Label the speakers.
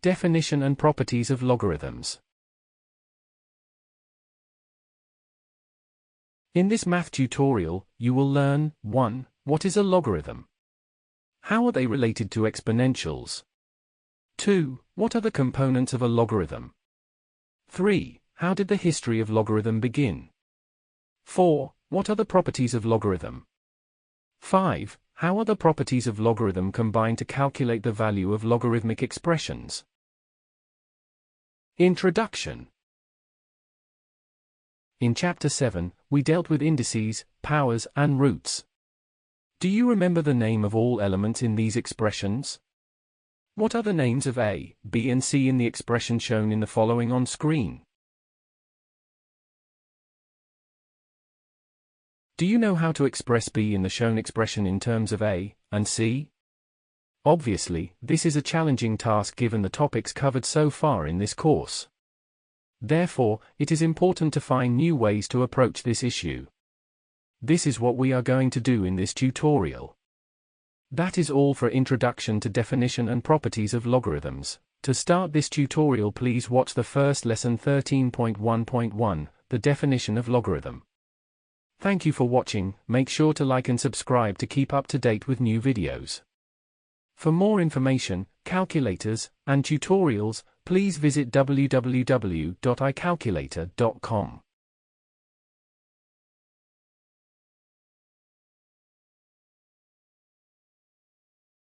Speaker 1: Definition and properties of logarithms. In this math tutorial, you will learn 1. What is a logarithm? How are they related to exponentials? 2. What are the components of a logarithm? 3. How did the history of logarithm begin? 4. What are the properties of logarithm? 5. How are the properties of logarithm combined to calculate the value of logarithmic expressions? Introduction. In Chapter 7, we dealt with indices, powers, and roots. Do you remember the name of all elements in these expressions? What are the names of A, B, and C in the expression shown in the following on screen? Do you know how to express B in the shown expression in terms of A and C? Obviously, this is a challenging task given the topics covered so far in this course. Therefore, it is important to find new ways to approach this issue. This is what we are going to do in this tutorial. That is all for introduction to definition and properties of logarithms. To start this tutorial, please watch the first lesson 13.1.1, the definition of logarithm. Thank you for watching. Make sure to like and subscribe to keep up to date with new videos. For more information, calculators, and tutorials, please visit www.icalculator.com.